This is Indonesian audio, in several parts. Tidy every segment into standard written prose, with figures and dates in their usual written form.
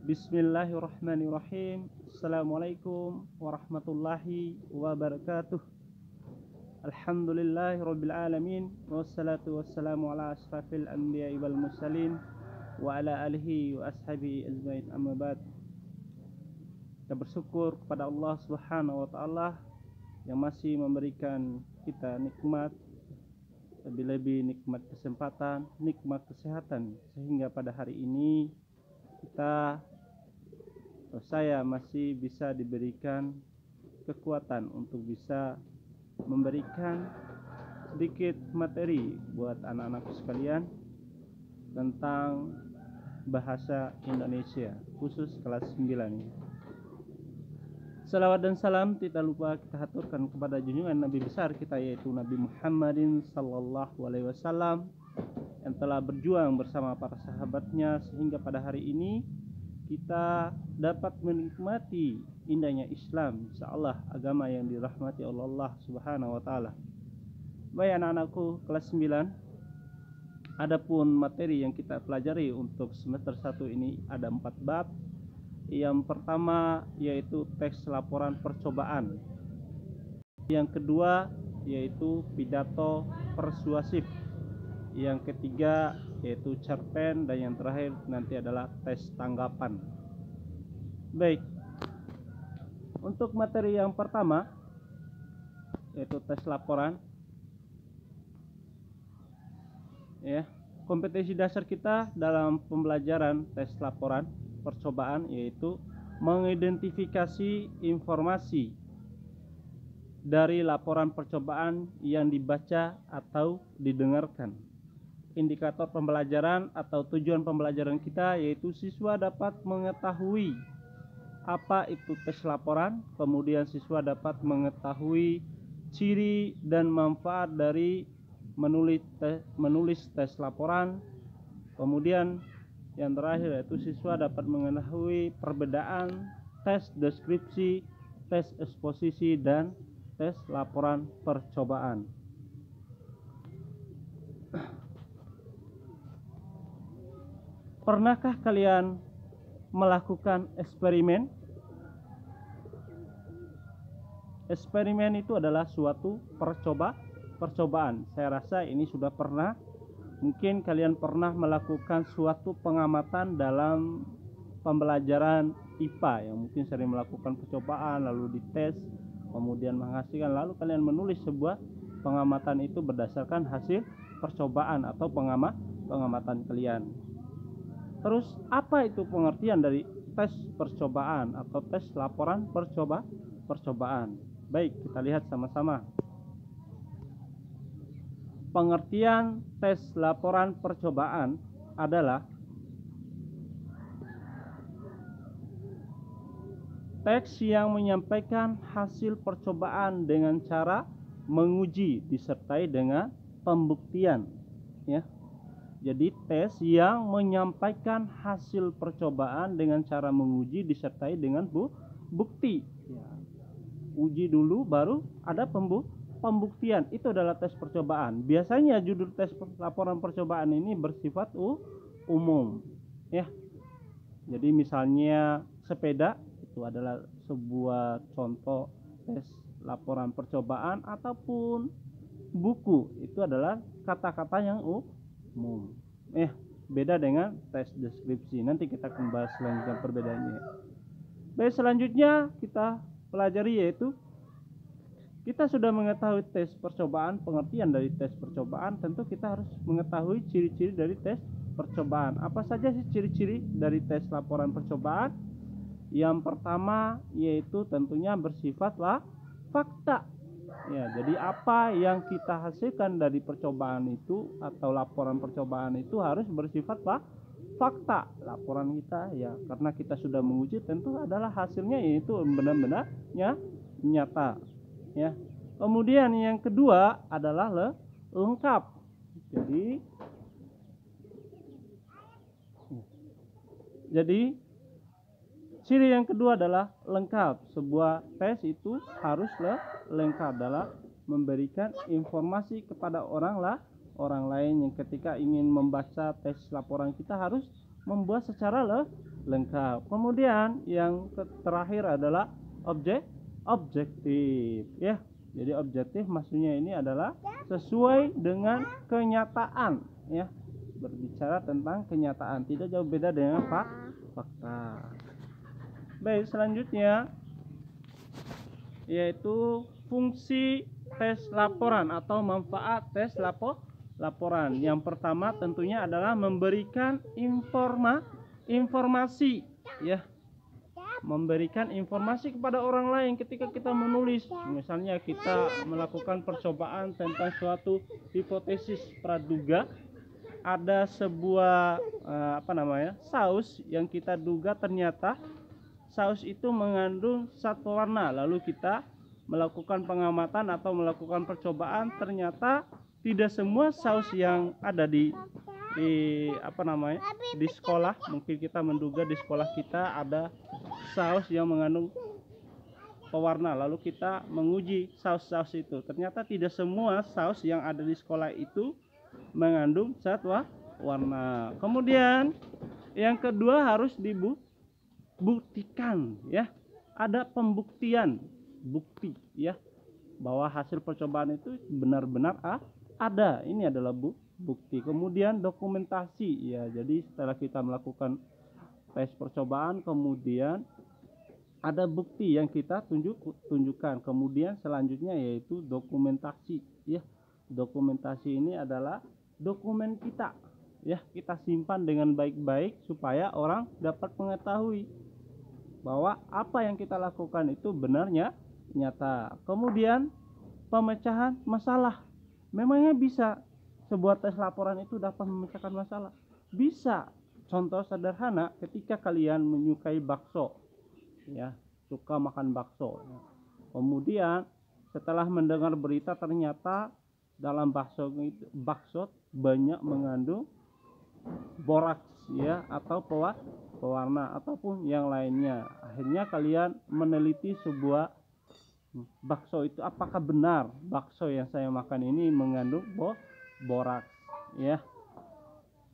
Bismillahirrahmanirrahim. Assalamualaikum warahmatullahi wabarakatuh. Alhamdulillahirabbil alamin wassalatu wassalamu ala asyrafil anbiya'i wal mursalin wa ala alihi wa ashabihi ajmain, amma ba'd. Kita bersyukur kepada Allah Subhanahu wa taala yang masih memberikan kita nikmat, lebih-lebih nikmat kesempatan, nikmat kesehatan, sehingga pada hari ini saya masih bisa diberikan kekuatan untuk bisa memberikan sedikit materi buat anak-anakku sekalian tentang bahasa Indonesia, khusus kelas 9 ini. Salawat dan salam tidak lupa kita haturkan kepada junjungan Nabi besar kita, yaitu Nabi Muhammadin sallallahu alaihi wasallam, yang telah berjuang bersama para sahabatnya sehingga pada hari ini kita dapat menikmati indahnya Islam, insyaallah agama yang dirahmati oleh Allah Subhanahu wa taala. Baik anak-anakku kelas 9, adapun materi yang kita pelajari untuk semester 1 ini ada 4 bab. Yang pertama yaitu teks laporan percobaan. Yang kedua yaitu pidato persuasif. Yang ketiga yaitu cerpen, dan yang terakhir nanti adalah tes tanggapan. Baik, untuk materi yang pertama yaitu tes laporan, ya, kompetensi dasar kita dalam pembelajaran tes laporan percobaan yaitu mengidentifikasi informasi dari laporan percobaan yang dibaca atau didengarkan. Indikator pembelajaran atau tujuan pembelajaran kita yaitu siswa dapat mengetahui apa itu tes laporan, kemudian siswa dapat mengetahui ciri dan manfaat dari menulis tes laporan, kemudian yang terakhir yaitu siswa dapat mengetahui perbedaan tes deskripsi, tes eksposisi, dan tes laporan percobaan. Pernahkah kalian melakukan eksperimen? Eksperimen itu adalah suatu percobaan. Saya rasa ini sudah pernah. Mungkin kalian pernah melakukan suatu pengamatan dalam pembelajaran IPA yang mungkin sering melakukan percobaan, lalu dites, kemudian menghasilkan, lalu kalian menulis sebuah pengamatan itu berdasarkan hasil percobaan atau pengamatan kalian. Terus apa itu pengertian dari tes percobaan atau tes laporan percobaan? Baik, kita lihat sama-sama. Pengertian tes laporan percobaan adalah teks yang menyampaikan hasil percobaan dengan cara menguji disertai dengan pembuktian, ya. Jadi tes yang menyampaikan hasil percobaan dengan cara menguji disertai dengan bukti. Ya. Uji dulu baru ada pembuktian. Itu adalah tes percobaan. Biasanya judul tes laporan percobaan ini bersifat umum, ya. Jadi misalnya sepeda itu adalah sebuah contoh tes laporan percobaan, ataupun buku itu adalah kata-kata yang umum. Beda dengan tes deskripsi. Nanti kita akan bahas selanjutnya perbedaannya. Baik, selanjutnya kita pelajari yaitu kita sudah mengetahui tes percobaan, pengertian dari tes percobaan, tentu kita harus mengetahui ciri-ciri dari tes percobaan. Apa saja sih ciri-ciri dari tes laporan percobaan? Yang pertama yaitu tentunya bersifat fakta. Ya, jadi apa yang kita hasilkan dari percobaan itu atau laporan percobaan itu harus bersifat fakta. Laporan kita, ya, karena kita sudah menguji, tentu adalah hasilnya yaitu benar-benar nyata, ya. Kemudian yang kedua adalah lengkap. Jadi ciri yang kedua adalah lengkap. Sebuah tes itu harus lengkap dalam memberikan informasi kepada orang lain yang ketika ingin membaca tes laporan kita harus membuat secara lengkap. Kemudian yang terakhir adalah objektif ya. Jadi objektif maksudnya ini adalah sesuai dengan kenyataan ya. Berbicara tentang kenyataan, tidak jauh beda dengan fakta. Baik, selanjutnya yaitu fungsi tes laporan atau manfaat tes laporan. Yang pertama tentunya adalah memberikan informasi ya. Memberikan informasi kepada orang lain ketika kita menulis. Misalnya kita melakukan percobaan tentang suatu hipotesis praduga, ada sebuah saus yang kita duga ternyata saus itu mengandung zat pewarna, lalu kita melakukan pengamatan atau melakukan percobaan, ternyata tidak semua saus yang ada di sekolah, mungkin kita menduga di sekolah kita ada saus yang mengandung pewarna, lalu kita menguji saus-saus itu, ternyata tidak semua saus yang ada di sekolah itu mengandung zat warna. Kemudian yang kedua harus dibuktikan ya, ada pembuktian, bukti ya, bahwa hasil percobaan itu benar-benar ada. Ini adalah bukti. Kemudian dokumentasi ya, jadi setelah kita melakukan tes percobaan kemudian ada bukti yang kita tunjukkan. Kemudian selanjutnya yaitu dokumentasi ya. Dokumentasi ini adalah dokumen kita ya, kita simpan dengan baik-baik supaya orang dapat mengetahui bahwa apa yang kita lakukan itu benarnya nyata. Kemudian pemecahan masalah. Memangnya bisa sebuah tes laporan itu dapat memecahkan masalah? Bisa. Contoh sederhana, ketika kalian menyukai bakso ya, suka makan bakso ya. Kemudian setelah mendengar berita ternyata dalam bakso banyak mengandung boraks ya, atau pewarna ataupun yang lainnya. Akhirnya kalian meneliti sebuah bakso itu, apakah benar bakso yang saya makan ini mengandung boraks ya.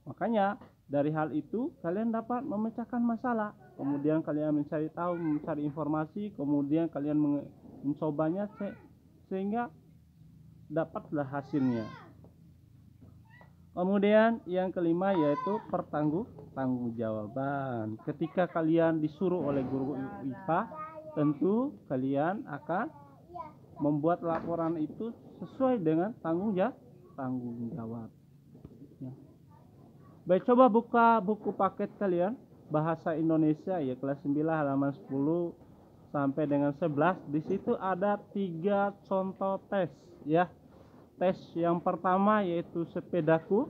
Makanya dari hal itu kalian dapat memecahkan masalah. Kemudian kalian mencari tahu, mencari informasi, kemudian kalian mencobanya sehingga dapatlah hasilnya. Kemudian yang kelima yaitu pertanggungjawaban. Ketika kalian disuruh oleh guru IPA, tentu kalian akan membuat laporan itu sesuai dengan tanggung jawab. Ya. Baik, coba buka buku paket kalian bahasa Indonesia ya, kelas 9 halaman 10 sampai dengan 11. Di situ ada 3 contoh tes ya. Tes yang pertama yaitu sepedaku,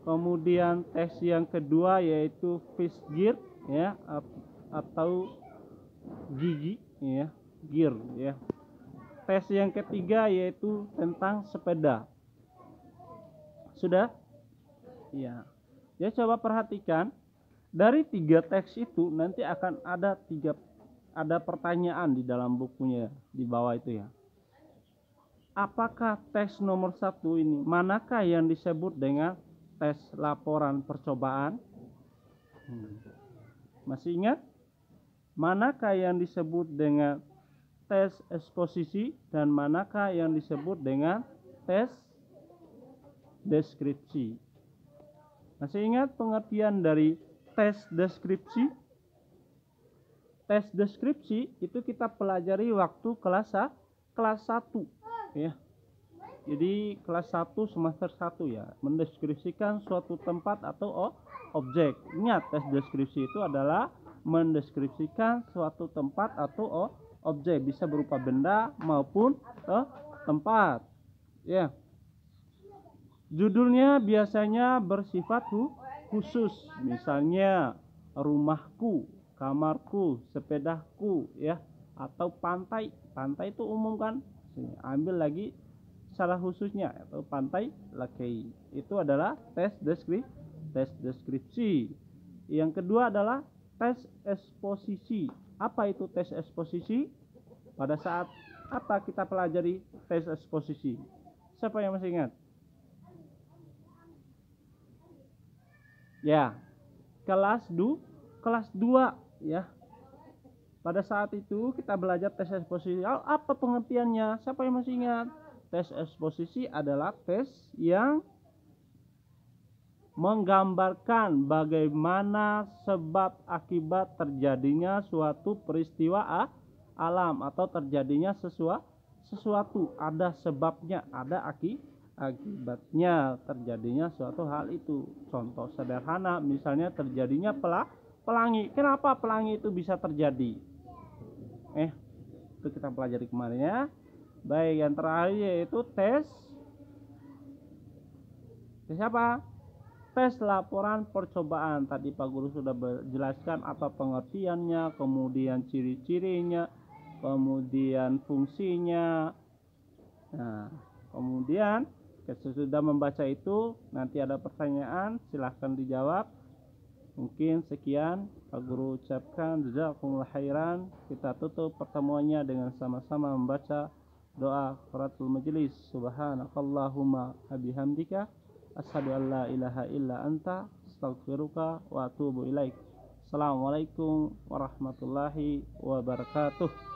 kemudian tes yang kedua yaitu fish gear ya, atau gigi ya, gear ya. Tes yang ketiga yaitu tentang sepeda. Sudah? Ya. Ya, coba perhatikan dari 3 teks itu nanti akan ada pertanyaan di dalam bukunya di bawah itu ya. Apakah tes nomor 1 ini, manakah yang disebut dengan tes laporan percobaan? Masih ingat? Manakah yang disebut dengan tes eksposisi dan manakah yang disebut dengan tes deskripsi? Masih ingat pengertian dari tes deskripsi? Tes deskripsi itu kita pelajari waktu kelas 1 ya. Jadi kelas 1 semester 1 ya, mendeskripsikan suatu tempat atau objek. Ingat, tes deskripsi itu adalah mendeskripsikan suatu tempat atau objek, bisa berupa benda maupun tempat. Ya. Judulnya biasanya bersifat khusus, misalnya rumahku, kamarku, sepedaku ya, atau pantai. Pantai itu umum kan? Ambil lagi salah khususnya, atau pantai Lakei. Itu adalah tes deskripsi. Yang kedua adalah tes eksposisi. Apa itu tes eksposisi? Pada saat apa kita pelajari tes eksposisi? Siapa yang masih ingat? Ya, kelas kelas 2 ya. Pada saat itu kita belajar tes eksposisi. Apa pengertiannya? Siapa yang masih ingat? Tes eksposisi adalah tes yang menggambarkan bagaimana sebab akibat terjadinya suatu peristiwa alam atau terjadinya sesuatu. Ada sebabnya, ada akibatnya terjadinya suatu hal itu. Contoh sederhana misalnya terjadinya pelangi. Kenapa pelangi itu bisa terjadi? Itu kita pelajari kemarin ya. Baik, yang terakhir yaitu tes apa? Tes laporan percobaan. Tadi Pak Guru sudah menjelaskan apa pengertiannya, kemudian ciri-cirinya, kemudian fungsinya. Nah, kemudian sesudah membaca itu nanti ada pertanyaan, silahkan dijawab. Mungkin sekian Pak Guru ucapkan jazakumullah khairan. Kita tutup pertemuannya dengan sama-sama membaca doa qiraatul majlis. Subhanakallahumma wabihamdika asyhadu an la ilaha illa anta astaghfiruka wa atubu ilaik. Assalamualaikum warahmatullahi wabarakatuh.